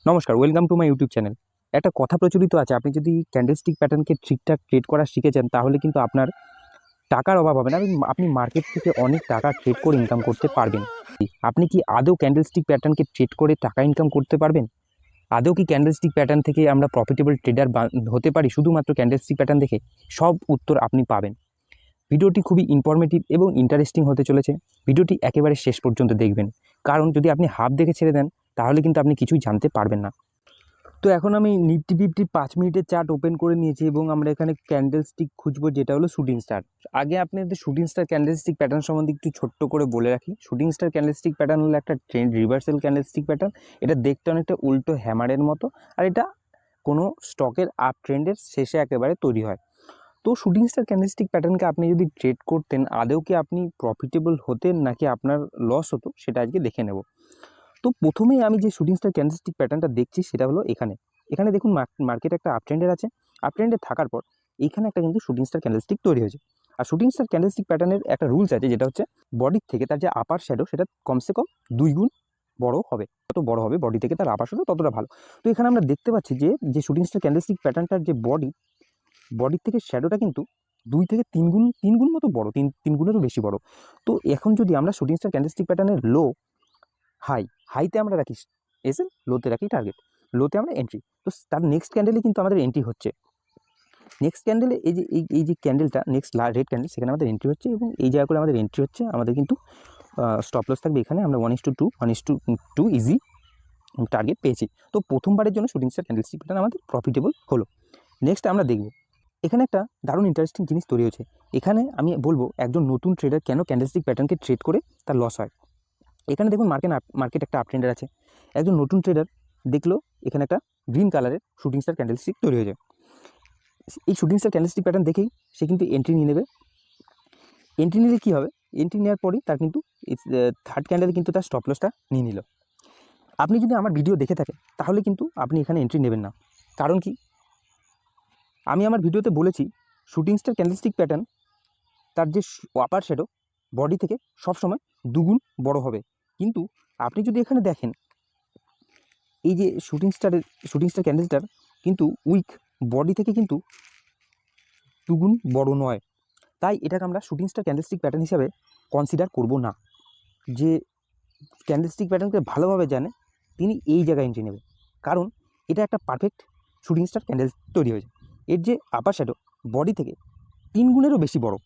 নমস্কার, welcome to my YouTube channel. একটা কথা প্রচলিত আছে, আপনি যদি ক্যান্ডেলস্টিক প্যাটার্নকে ঠিকঠাক ট্রেড করা শিখেছেন তাহলে কিন্তু আপনার টাকার অভাব হবে না এবং আপনি মার্কেট থেকে অনেক টাকা ট্রেড করে ইনকাম করতে পারবেন। আপনি কি আদৌ ক্যান্ডেলস্টিক প্যাটার্নকে ট্রেড করে টাকা ইনকাম করতে পারবেন? আদৌ কি ক্যান্ডেলস্টিক প্যাটার্ন থেকে আমরা প্রফিটেবল ট্রেডার হতে পারি শুধুমাত্র ক্যান্ডেলস্টিক প্যাটার্ন দেখে? সব উত্তর আপনি পাবেন। ভিডিওটি খুবই ইনফরমেটিভ এবং ইন্টারেস্টিং হতে চলেছে। ভিডিওটি একেবারে শেষ পর্যন্ত দেখবেন, কারণ যদি আপনি হাফ দেখে ছেড়ে দেন তাহলে কিন্তু আপনি কিছুই জানতে পারবেন না। তো এখন আমি নিফটি ফিফটি 5 মিনিটের চার্ট ওপেন করে নিয়েছি এবং আমরা এখানে ক্যান্ডেলস্টিক খুঁজবো, যেটা হলো শুটিং স্টার। আগে আপনাদের শুটিং স্টার ক্যান্ডেলস্টিক প্যাটার্ন সম্বন্ধে একটু ছোট্ট করে বলে রাখি। শুটিং স্টার ক্যান্ডেলস্টিক প্যাটার্ন হলো একটা ট্রেন্ড রিভার্সাল ক্যান্ডেলস্টিক প্যাটার্ন। এটা দেখতে অনেকটা উল্টো হ্যামারের মতো, আর এটা কোনো স্টকের আপ ট্রেন্ডের শেষে একেবারে তৈরি হয়। তো শুটিং স্টার ক্যান্ডেলস্টিক প্যাটার্নকে আপনি যদি ট্রেড করতেন, আদৌ কি আপনি প্রফিটেবল হতেন নাকি আপনার লস হতো, সেটা আজকে দেখে নেব। তো প্রথমেই আমি যে শুটিং স্টার ক্যান্ডেলস্টিক প্যাটার্নটা দেখছি সেটা হলো এখানে। এখানে দেখুন মার্কেট একটা আপ ট্রেন্ডের আছে। আপ ট্রেন্ডে থাকার পর এইখানে একটা কিন্তু শুটিং স্টার ক্যান্ডেলস্টিক তৈরি হয়েছে। আর শুটিং স্টার ক্যান্ডেলস্টিক প্যাটার্নের একটা রুলস আছে, যেটা হচ্ছে বডির থেকে তার যে আপার শ্যাডো সেটা কমসে কম 2 গুণ বড় হবে। যত বড় হবে বডি থেকে তার আপার শ্যাডো ততটা ভালো। তো এখানে আমরা দেখতে পাচ্ছি যে শুটিং স্টার ক্যান্ডেলস্টিক প্যাটার্নটার যে বডির থেকে শ্যাডোটা কিন্তু 2 থেকে 3 গুণ 3 গুণ মতো বড়, তিন গুণেরও বেশি বড়। তো এখন যদি আমরা শুটিং স্টার ক্যান্ডেলস্টিক প্যাটার্নের হাইতে আমরা রাখি এসএল, লোতে রাখি টার্গেট, লোতে আমরা এন্ট্রি। তো তার নেক্সট ক্যান্ডেলে কিন্তু আমাদের এন্ট্রি হচ্ছে। নেক্সট ক্যান্ডেলে এই যে ক্যান্ডেলটা নেক্সট রেড ক্যান্ডেল, সেখানে আমাদের এন্ট্রি হচ্ছে এবং এই জায়গা করে আমাদের এন্ট্রি হচ্ছে। আমাদের কিন্তু স্টপ লস থাকবে এখানে। আমরা 1:2 ইজি টার্গেট পেয়েছি। তো প্রথমবারের জন্য শুটিং স্টার ক্যান্ডেলস্টিক প্যাটার্ন আমাদের প্রফিটেবল হলো। নেক্সট আমরা দেখব এখানে একটা দারুণ ইন্টারেস্টিং জিনিস তৈরি হয়েছে। এখানে আমি বলবো একজন নতুন ট্রেডার কেন ক্যান্ডেলস্টিক প্যাটার্নকে ট্রেড করে তার লস হয়। এখানে দেখুন মার্কেট একটা আপ ট্রেন্ডার আছে। একজন নতুন ট্রেডার দেখলো এখানে একটা গ্রিন কালারের শুটিং স্টার ক্যান্ডেলস্টিক তৈরি হয়ে যায়। এই শুটিং স্টার ক্যান্ডেলস্টিক প্যাটার্ন দেখেই সে কিন্তু এন্ট্রি নিয়ে নেবে। এন্ট্রি নিলে কী হবে, এন্ট্রি নেওয়ার পরেই তার কিন্তু থার্ড ক্যান্ডেলে কিন্তু তার স্টপ লসটা নিয়ে নিল। আপনি যদি আমার ভিডিও দেখে থাকেন তাহলে কিন্তু আপনি এখানে এন্ট্রি নেবেন না। কারণ কি, আমি আমার ভিডিওতে বলেছি শুটিং স্টার ক্যান্ডেলস্টিক প্যাটার্ন তার যে আপার শ্যাডো বডি থেকে সবসময় 2 গুণ বড় হবে। কিন্তু আপনি যদি এখানে দেখেন, এই যে শুটিং স্টার ক্যান্ডেলটার কিন্তু উইক বডি থেকে কিন্তু 2 গুণ বড় নয়। তাই এটাকে আমরা শুটিং স্টার ক্যান্ডেলস্টিক প্যাটার্ন হিসাবে কনসিডার করব না। যে ক্যান্ডেলস্টিক প্যাটার্নকে ভালোভাবে জানে তিনি এই জায়গায় এন্ট্রি নেবে, কারণ এটা একটা পারফেক্ট শুটিং স্টার ক্যান্ডেল তৈরি হয়েছে। এর যে আপার শ্যাডো বডি থেকে 3 গুণেরও বেশি বড়।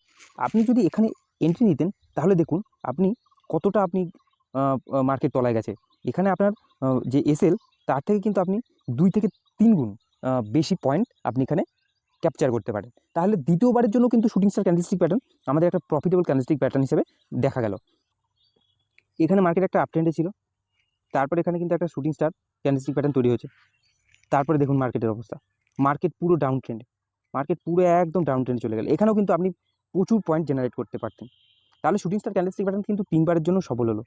আপনি যদি এখানে এন্ট্রি নিতেন তাহলে দেখুন আপনি কতটা মার্কেট তলায় গেছে। এখানে আপনার যে এসএল তার থেকে কিন্তু আপনি 2 থেকে 3 গুণ বেশি পয়েন্ট আপনি এখানে ক্যাপচার করতে পারেন। তাহলে দ্বিতীয়বারের জন্য কিন্তু শুটিং স্টার ক্যান্ডেলস্টিক প্যাটার্ন আমাদের একটা প্রফিটেবল ক্যান্ডেলস্টিক প্যাটার্ন হিসেবে দেখা গেল। এখানে মার্কেট একটা আপ ট্রেন্ডে ছিল, তারপরে এখানে কিন্তু একটা শুটিং স্টার ক্যান্ডেলস্টিক প্যাটার্ন তৈরি হয়েছে। তারপরে দেখুন মার্কেটের অবস্থা, মার্কেট পুরো ডাউন ট্রেন্ডে, মার্কেট পুরো একদম ডাউন ট্রেন্ডে চলে গেল। এখানেও কিন্তু আপনি প্রচুর পয়েন্ট জেনারেট করতে পারতেন। তাহলে শুটিং স্টার ক্যান্ডেলস্টিক প্যাটার্ন কিন্তু 3বারের জন্য সফল হলো।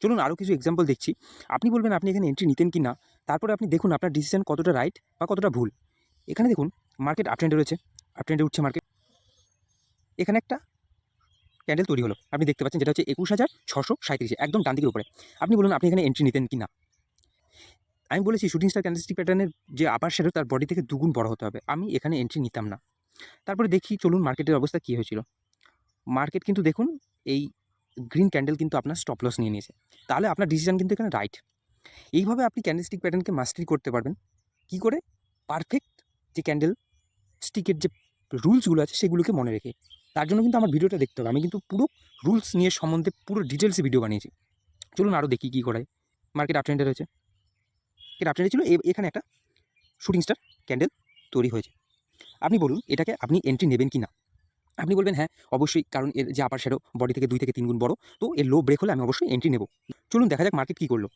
চলুন আরও কিছু এক্সাম্পল দেখছি। আপনি বলবেন আপনি এখানে এন্ট্রি নিতেন কি না, তারপরে আপনি দেখুন আপনার ডিসিশন কতটা রাইট বা কতটা ভুল। এখানে দেখুন মার্কেট আপ ট্রেন্ডে রয়েছে, আপ ট্রেন্ডে উঠছে মার্কেট। এখানে একটা ক্যান্ডেল তৈরি হলো, আপনি দেখতে পাচ্ছেন, যেটা হচ্ছে 21,637, একদম ডান দিকের উপরে। আপনি বলুন আপনি এখানে এন্ট্রি নিতেন কি না। আমি বলেছি শুটিং স্টার ক্যান্ডেলস্টিক প্যাটার্নের যে আপার শ্যাডো তার বডি থেকে 2 গুণ বড় হতে হবে। আমি এখানে এন্ট্রি নিতাম না। তারপরে দেখি চলুন মার্কেটের অবস্থা কী হয়েছিল। মার্কেট কিন্তু দেখুন এই গ্রিন ক্যান্ডেল কিন্তু আপনার স্টপ লস নিয়ে নিয়েছে। তাহলে আপনার ডিসিশন কিন্তু এখানে রাইট। এইভাবে আপনি ক্যান্ডেলস্টিক প্যাটার্নকে মাস্টারি করতে পারবেন। কি করে? পারফেক্ট যে ক্যান্ডেল স্টিকের যে রুলসগুলো আছে সেগুলোকে মনে রেখে। তার জন্য কিন্তু আমার ভিডিওটা দেখতে হবে। আমি কিন্তু পুরো রুলস নিয়ে সম্বন্ধে পুরো ডিটেলসে ভিডিও বানিয়েছি। চলুন আরও দেখি কী করায়। মার্কেট আপ ট্রেন্ডে রয়েছে, এটা আপ ট্রেন্ডে ছিল, এখানে একটা শুটিং স্টার ক্যান্ডেল তৈরি হয়েছে। আপনি বলুন এটাকে আপনি এন্ট্রি নেবেন কি না। আপনি বলবেন হ্যাঁ অবশ্যই, কারণ এর যে আপার শ্যাডো বডি থেকে 2 থেকে 3 গুণ বড়, তো এর লো ব্রেক হলে আমি অবশ্যই এন্ট্রি নেব। চলুন দেখা যাক মার্কেট কী করলো।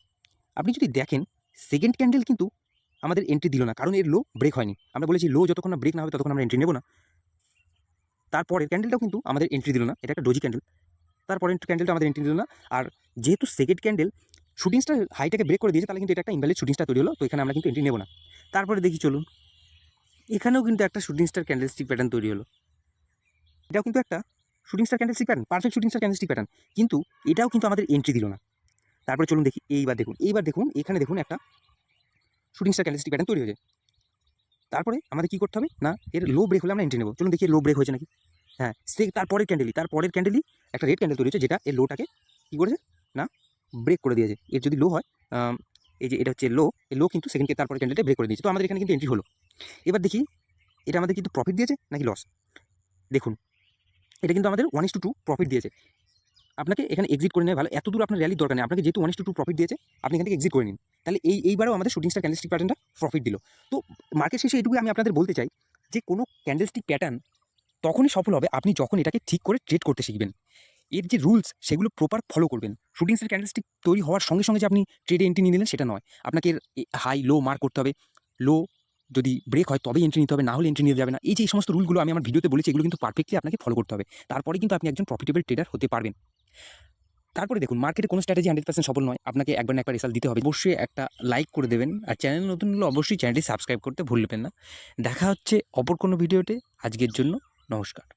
আপনি যদি দেখেন সেকেন্ড ক্যান্ডেল কিন্তু আমাদের এন্ট্রি দিল না, কারণ এর লো ব্রেক হয়নি। আমরা বলেছি লো যতক্ষণ না ব্রেক না হবে ততক্ষণ আমরা এন্ট্রি নেব না। তারপরের ক্যান্ডেলটাও কিন্তু আমাদের এন্ট্রি দিল না, এটা একটা ডোজি ক্যান্ডেল। তারপরের ক্যান্ডেলটা আমাদের এন্ট্রি দিল না। আর যেহেতু সেকেন্ড ক্যান্ডেল শুটিং স্টার হাইটাকে ব্রেক করে দিয়েছে, তাহলে কিন্তু এটা একটা ইনভ্যালিড শুটিং স্টার তৈরি হলো, তো এখানে আমরা কিন্তু এন্ট্রি নেব না। তারপরে দেখি চলুন, এখানেও কিন্তু একটা শুটিং স্টার ক্যান্ডেলস্টিক প্যাটার্ন তৈরি হলো। এটাও কিন্তু একটা shooting star candlestick pattern, perfect shooting star candlestick pattern, কিন্তু এটাও কিন্তু আমাদের এন্ট্রি দিল না। তারপরে চলুন দেখি, এইবার দেখুন এখানে দেখুন একটা শুটিং স্টার ক্যান্ডেলস্টিক প্যাটার্ন তৈরি হয়ে যায়। তারপরে আমাদের কী করতে হবে না, এর লো ব্রেক হলে আমরা এন্ট্রি নেবো। চলুন দেখি লো ব্রেক হয়েছে নাকি। হ্যাঁ, সে তারপরের ক্যান্ডেলই একটা রেড ক্যান্ডেল তৈরি হয়েছে, যেটা এর লোটাকে কী করেছে না ব্রেক করে দিয়েছে। এর যদি লো হয়, এই যে এটা হচ্ছে লো, এই লো কিন্তু সেকেন্ডকে তারপরে ক্যান্ডেলটা ব্রেক করে দিয়েছে। তো আমাদের এখানে কিন্তু এন্ট্রি হলো। এবার দেখি এটা আমাদের কিন্তু প্রফিট দিয়েছে নাকি লস। দেখুন, এটা কিন্তু আমাদের 1:2 প্রফিট দিয়েছে। আপনাকে এখানে এক্সিট করে নেওয়া ভালো। এত দূর আপনার র্যালির দরকার নেই। আপনাকে যেহেতু 1:2 প্রফিট দিয়েছে, আপনি এখান থেকে এক্সিট করে নিন। তাহলে এইবারও আমাদের শুটিং স্টার ক্যান্ডেলস্টিক প্যাটার্নটা প্রফিট দিল। তো মার্কেট শেষে এটুকুই আমি আপনাদের বলতে চাই যে কোনো ক্যান্ডেলস্টিক প্যাটার্ন তখনই সফল হবে আপনি যখন এটাকে ঠিক করে ট্রেড করতে শিখবেন। এর যে রুলস সেগুলো প্রপার ফলো করবেন। শুটিং স্টার ক্যান্ডেলস্টিক তৈরি হওয়ার সঙ্গে সঙ্গে যে আপনি ট্রেডে এন্ট্রি নিয়ে নিলেন সেটা নয়। আপনাকে হাই লো মার্ক করতে হবে। লো যদি ব্রেক হয় তবেই এন্ট্রি নিতে হবে, না হলে এন্ট্রি নিতে যাবে না। এই যে এই সমস্ত রুলগুলো আমি আমার ভিডিওতে বলেছি, এগুলো কিন্তু পারফেক্টলি আপনাকে ফলো করতে হবে। তারপরে কিন্তু আপনি একজন প্রফিটেবল ট্রেডার হতে পারবেন। তারপরে দেখুন, মার্কেটে কোনো স্ট্র্যাটেজি 100% সফল নয়। আপনাকে একবার না একবার রেজাল্ট দিতে হবে। অবশ্যই একটা লাইক করে দেবেন, আর চ্যানেল নতুন হলে অবশ্যই চ্যানেলটি সাবস্ক্রাইব করতে ভুলবেন না। দেখা হচ্ছে অপর কোনো ভিডিওতে। আজকের জন্য নমস্কার।